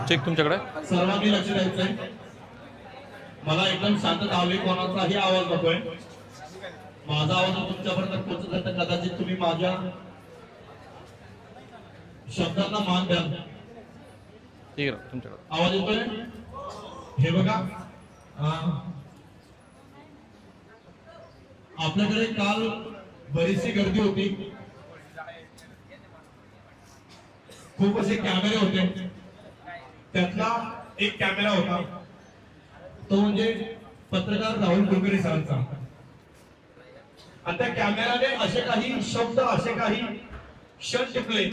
Check तुमच्याकडे सर्वांनी लक्ष द्यायचंय. मला एकदम शांतता हवी, कोणाचाही आवाज नकोय. माझा आवाज तुमच्यापर्यंत पोहोचत आहे तर कदाचित तुम्ही माझ्या शब्दांना मान द्याल. ठीक आहे तुमच्याकडे आवाज येतोय? हे बघा, आपल्याकडे काल बरीचशी गर्दी होती, खूप असे कॅमेरे होते. त्यातला एक कॅमेरा होता तो म्हणजे पत्रकार राहुल कुलकर्णी सरांचा. आणि त्या कॅमेराने असे काही शब्द, असे काही क्षण टिपले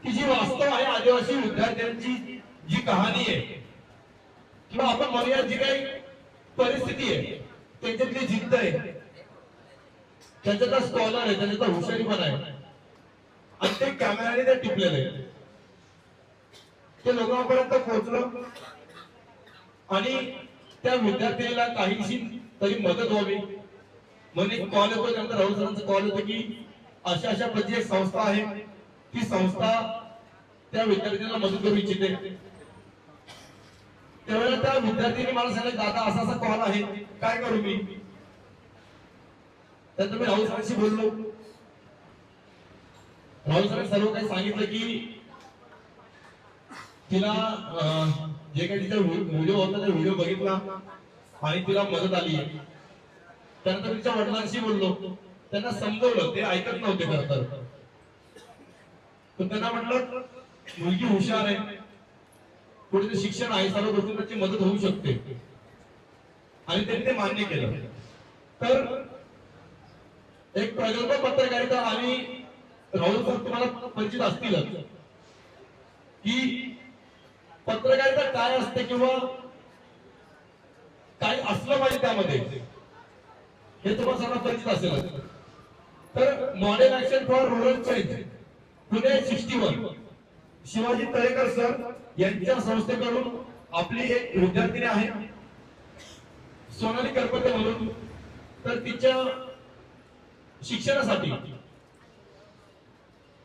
की जी वास्तव आहे आदिवासी विद्यार्थ्यांची जी कहाणी आहे, किंवा आपण म्हणूया जी काही परिस्थिती आहे, त्यांच्यातली जिद्द आहे, त्यांचा स्कॉलर आहे, त्यांचा हुशारीपणा आहे, आणि ते कॅमेराने ते टिपलेलं आहे. ते लोकांपर्यंत पोहोचलं आणि त्या विद्यार्थ्याला काहीशी तरी मदत व्हावी म्हणून एक कॉल येतो. त्यानंतर राहुल सरांचा कॉल येतो की अशा अशा पद्धतीची एक संस्था आहे, ती संस्था त्या विद्यार्थ्यांना मदत करू इच्छिते. त्यावेळेला त्या विद्यार्थ्यांनी मला सांगितलं, दादा असा असा कॉल आहे, काय करू मी? त्यानंतर मी राहुल सरांशी बोललो. राहुल सरांनी सर्व काही सांगितलं की तिला जे काही तिचा व्हिडिओ होता त्या व्हिडिओ बघितला आणि तिला मदत आली. त्यानंतर तिच्या वडिलांशी बोललो, त्यांना समजवलं, ते ऐकत नव्हते खरं तर. पण त्यांना म्हटलं मुलगी हुशार आहे, पुढे शिक्षण आहे, सर्व गोष्टींची मदत होऊ शकते, आणि त्यांनी ते मान्य केलं. तर एक प्रगल्भ पत्रकारिता, आणि राहुल सर तुम्हाला परिचित असतीलच की पत्रकारिता काय असते किंवा काय असलं पाहिजे त्यामध्ये, हे तुम्हाला सर्वांना परिचित असेल. तर model action for rural change Pune 61 Shivaji Talekar sir यांच्या संस्थेकडून आपली एक विद्यार्थिनी आहे सोनाली करपते म्हणून. तर तिच्या शिक्षणासाठी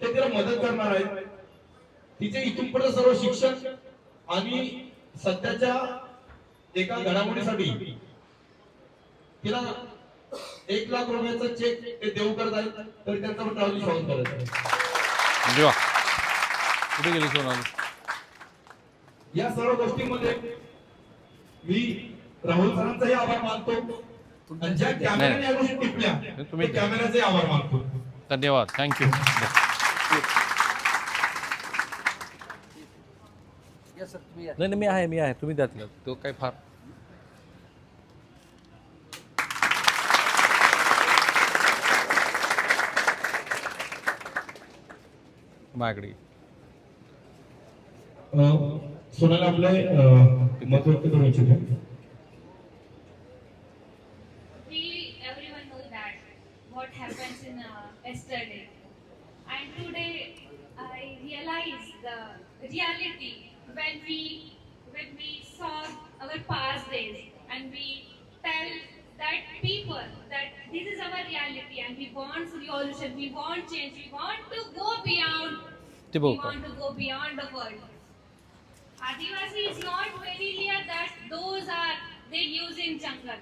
ते तिला मदत करणार आहेत. तिचे इथून पुढे सर्व शिक्षण आणि सध्याच्या एका घडामोडीसाठी तिला 1 लाख रुपयाचा चेक ते देऊ करत आहेत. तर त्यांचा पण राहुल स्वागत करायचं. कुठे गेली सोनाली? या सर्व गोष्टींमध्ये मी राहुल सरांचाही आभार मानतो, आणि ज्या कॅमेऱ्याने या गोष्टी टिपल्या त्या कॅमेऱ्याचे आभार मानतो. धन्यवाद, थँक्यू. नाही नाही, मी आहे तुम्ही त्यातलं तो काय फार माझ्याकडे. सोनाला आपले मत व्यक्त करू इच्छितो. Everyone knows that what happens in yesterday, and today I realized the reality when we saw our past days, and we tell that people that this is our reality and we want revolution, we want change, we want to go beyond, we want to go beyond the world. Adivasi is not very clear that those are they use in jungle.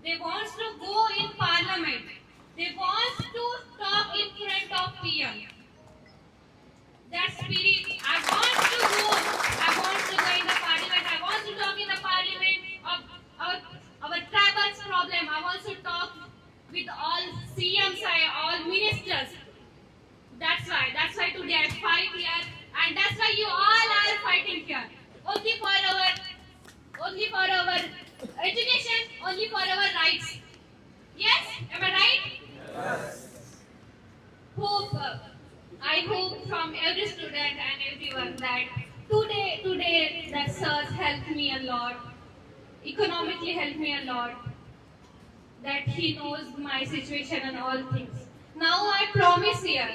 They want to go in parliament. They want to talk in front of PM. That spirit, I want to go in the parliament. I want to talk in the parliament of our tribals problem. I want to talk with all CMs, all ministers. That's why today I fight here, and that's why you all are fighting here. Only for our education, only for our rights. Yes, am I right? Yes. I hope from every student and everyone that today that sirs helped me a lot, economically helped me a lot, that he knows my situation and all things. Now I promise here,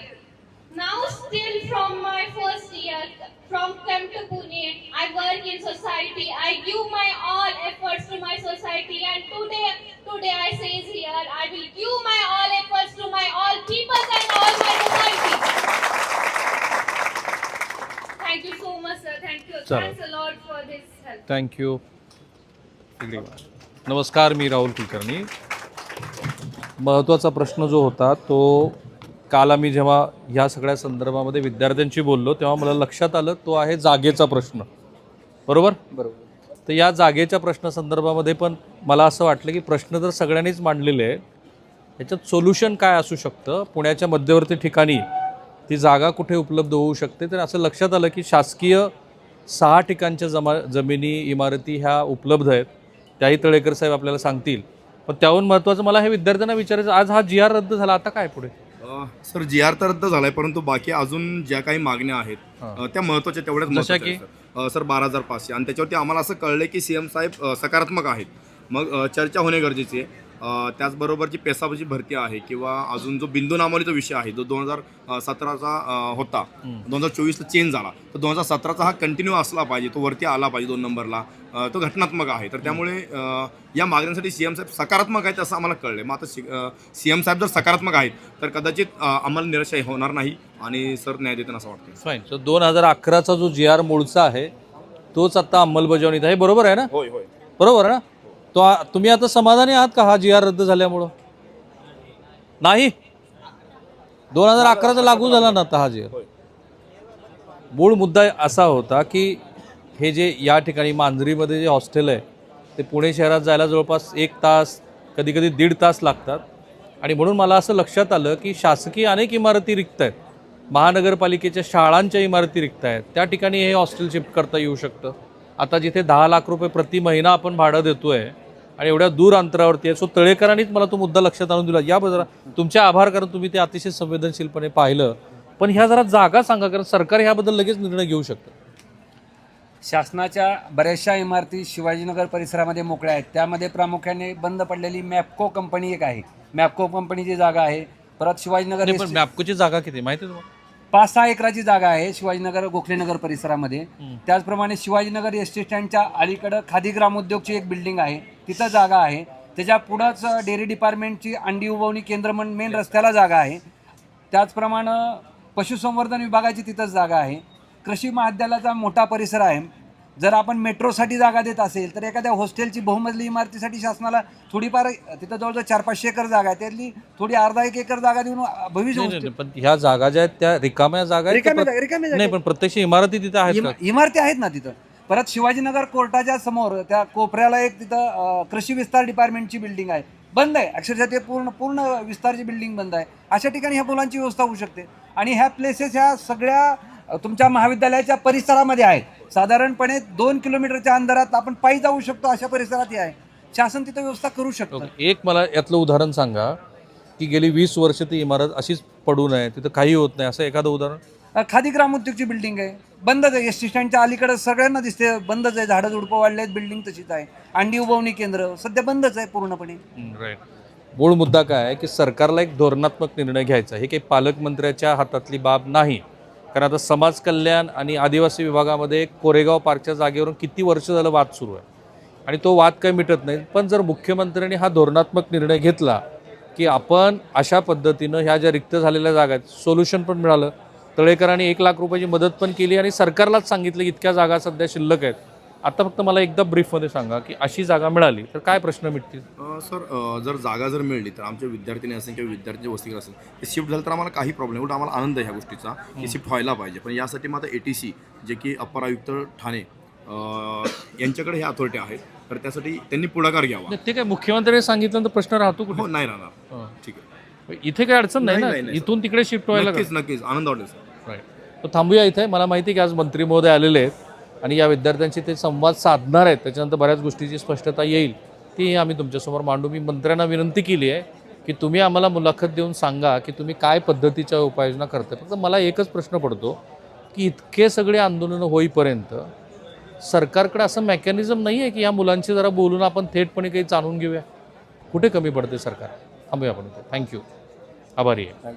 now still from my first year, from come to Pune, I work in society, I give my all efforts to my society, and today I say here, I will give my all efforts to my all people and all my society. चला Thanks a lot for this help. Thank you. नमस्कार, मी राहुल कुलकर्णी. महत्त्वाचा प्रश्न जो होता तो काल आम्ही जेव्हा ह्या सगळ्या संदर्भामध्ये विद्यार्थ्यांशी बोललो तेव्हा मला लक्षात आलं तो आहे जागेचा प्रश्न. बरोबर. तर या जागेच्या प्रश्नासंदर्भामध्ये पण मला असं वाटलं की प्रश्न तर सगळ्यांनीच मांडलेले आहेत, याच्यात सोल्युशन काय असू शकतं, पुण्याच्या मध्यवर्ती ठिकाणी ती जागा कुठे उपलब्ध होऊ शकते. तर असं लक्षात आलं की शासकीय 6 ठिकाणच्या जमिनी इमारती ह्या उपलब्ध आहेत, त्याही तळेकर साहेब आपल्याला सांगतील. पण त्याहून महत्त्वाचं मला हे विद्यार्थ्यांना विचारायचं, आज हा GR रद्द झाला, आता काय पुढे? सर GR तर रद्द झालाय, परंतु बाकी अजून ज्या काही मागण्या आहेत त्या महत्त्वाच्या तेवढ्याच जशा महत्त्वाच्या आहेत, सर 12,500. आणि त्याच्यावरती आम्हाला असं कळलं की CM साहेब सकारात्मक आहेत. मग चर्चा होणे गरजेची आहे. त्याचबरोबर जी पेसाची भरती आहे किंवा अजून जो बिंदू नामावलीचा विषय आहे जो 2017चा होता, 2024ला चेंज झाला, तर 2017चा हा कंटिन्यू असला पाहिजे, तो वरती आला पाहिजे 2 नंबरला, तो घटनात्मक आहे. तर त्यामुळे या मागण्यांसाठी CM साहेब सकारात्मक आहेत असं आम्हाला कळलं. मग आता CM साहेब जर सकारात्मक आहेत तर कदाचित आम्हाला निराशा होणार नाही आणि सर न्याय देतील असं वाटतं. फाईन. सो 2011चा जो GR मूळचा आहे तोच आता अंमलबजावणीत आहे, बरोबर आहे ना? होय. बरोबर आहे ना? तो तुम्ही आता समाधानी आहात का हा GR रद्द झाल्यामुळं? नाही. 2011चा लागू झाला ना आता हा GR. मूळ मुद्दा असा होता की हे जे या ठिकाणी मांजरीमध्ये जे हॉस्टेल आहे ते पुणे शहरात जायला जवळपास 1 तास, कधी कधी 1.5 तास लागतात. आणि म्हणून मला असं लक्षात आलं की शासकीय अनेक इमारती रिक्त आहेत, महानगरपालिकेच्या शाळांच्या इमारती रिक्त आहेत, त्या ठिकाणी हे हॉस्टेल शिफ्ट करता येऊ शकतं. आता जिथे 10 लाख रुपये प्रति महिना आपण भाडं देतोय आणि एवढ्या दूर अंतरावरती आहे. सो तळेकरांनीच मला तो मुद्दा लक्षात आणून दिला. याबद्दल तुमचे आभार, कारण तुम्ही ते अतिशय संवेदनशीलपणे पाहिलं. पण ह्या जरा जागा सांगा, कारण सरकार ह्याबद्दल लगेच निर्णय घेऊ शकतं. शासनाच्या बऱ्याचशा इमारती शिवाजीनगर परिसरामध्ये मोकळ्या आहेत. त्यामध्ये प्रामुख्याने बंद पडलेली मॅप्को कंपनी एक आहे. मॅप्को कंपनीची जागा आहे. परत शिवाजीनगर पण मॅप्कोची जागा किती माहिती आहे तुम्हाला? 5-6 एकराची जागा आहे शिवाजीनगर गोखलेनगर परिसरामध्ये. त्याचप्रमाणे शिवाजीनगर एसटी स्टँडच्या अलीकडं खादी ग्रामोद्योगची एक बिल्डिंग आहे, तिथं जागा आहे. त्याच्या पुढंच डेअरी डिपार्टमेंटची अंडी उबवणी केंद्र म्हणून मेन रस्त्याला जागा आहे. त्याचप्रमाणे पशुसंवर्धन विभागाची तिथंच जागा आहे. कृषी महाविद्यालयाचा मोठा परिसर आहे. जर आपण मेट्रोसाठी जागा देत असेल तर एखाद्या हॉस्टेलची बहुमजली इमारतीसाठी शासनाला थोडीफार तिथं जवळजवळ 400-500 एकर जागा आहे, त्यातली थोडी अर्धा-1 एकर जागा देऊन भविष्य. पण ह्या जागा ज्या आहेत त्या रिकाम्या जागा आहेत नाही, पण प्रत्यक्ष इमारती तिथे आहेत का? इमारती आहेत ना तिथं. परत शिवाजीनगर कोर्टाच्या समोर त्या कोपऱ्याला एक तिथं कृषी विस्तार डिपार्टमेंटची बिल्डिंग आहे, बंद आहे अक्षरशः. ते पूर्ण विस्तारची बिल्डिंग बंद आहे. अशा ठिकाणी ह्या मुलांची व्यवस्था होऊ शकते. आणि ह्या प्लेसेस ह्या सगळ्या तुमच्या महाविद्यालयाच्या परिसरामध्ये आहेत. साधारणपणे 2 किलोमीटरच्या अंतरात आपण पायी जाऊ शकतो, अशा परिसरात आहे. शासन तिथं व्यवस्था करू शकतं. एक मला यातलं उदाहरण सांगा की गेली 20 वर्ष ती इमारत अशीच पडून आहे, तिथं काही होत नाही, असं एखादं उदाहरण? खादी ग्रामोद्योगची बिल्डिंग आहे, बंदच आहे. एस टी स्टँडच्या अलीकडे सगळ्यांना दिसते बंदच आहे. झाडं झुडपं वाढले आहेत, बिल्डिंग तशीच आहे. अंडी उबवणी केंद्र सध्या बंदच आहे पूर्णपणे. राईट. मूळ मुद्दा काय आहे की सरकारला एक धोरणात्मक निर्णय घ्यायचा. हे काही पालकमंत्र्याच्या हातातली बाब नाही. कारण आता समाज कल्याण आणि आदिवासी विभागामध्ये कोरेगाव पार्कच्या जागेवरून किती वर्ष झालं वाद सुरू आहे आणि तो वाद काही मिटत नाही. पण जर मुख्यमंत्र्यांनी हा धोरणात्मक निर्णय घेतला की आपण अशा पद्धतीनं ह्या ज्या रिक्त झालेल्या जागा आहेत, सोल्युशन पण मिळालं, तळेकरांनी 1 लाख रुपयाची मदत पण केली आणि सरकारलाच सांगितलं की इतक्या जागा सध्या शिल्लक आहेत. आता फक्त मला एकदा ब्रीफमध्ये सांगा की अशी जागा मिळाली तर काय प्रश्न मिटतील? सर जर जागा जर मिळली तर आमच्या विद्यार्थ्यांनी असेल किंवा विद्यार्थ्यांचे वसतिगृह असेल ते शिफ्ट झालं तर आम्हाला काही प्रॉब्लेम, उलट आम्हाला आनंद आहे ह्या गोष्टीचा की शिफ्ट व्हायला पाहिजे. पण यासाठी मग आता ATC जे की अप्पर आयुक्त ठाणे यांच्याकडे हे अथॉरिटी आहेत, तर त्यासाठी त्यांनी पुढाकार घ्यावा. ते काय मुख्यमंत्र्यांनी सांगितलं तर प्रश्न राहतो कुठे? हो, नाही राहणार. ठीक आहे, इथे काही अडचण नाही ना, नाही. इथून तिकडे शिफ्ट व्हायला? नक्कीच आनंद वाटेल सर. राईट. तर थांबूया इथे. मला माहिती आहे की आज मंत्री महोदय आलेले आहेत आणि या विद्यार्थ्यांशी ते संवाद साधणार आहेत. त्याच्यानंतर बऱ्याच गोष्टीची स्पष्टता येईल, ती आम्ही तुमच्यासमोर मांडू. मी मंत्र्यांना विनंती केली आहे की तुम्ही आम्हाला मुलाखत देऊन सांगा की तुम्ही काय पद्धतीच्या उपाययोजना करताय. फक्त मला एकच प्रश्न पडतो की इतके सगळे आंदोलनं होईपर्यंत सरकारकडे असं मेकॅनिझम नाही आहे की या मुलांशी जरा बोलून आपण थेटपणे काही जाणून घेऊया. कुठे कमी पडते सरकार? थांबूया आपण इथे. थँक्यू. आभारी आहे.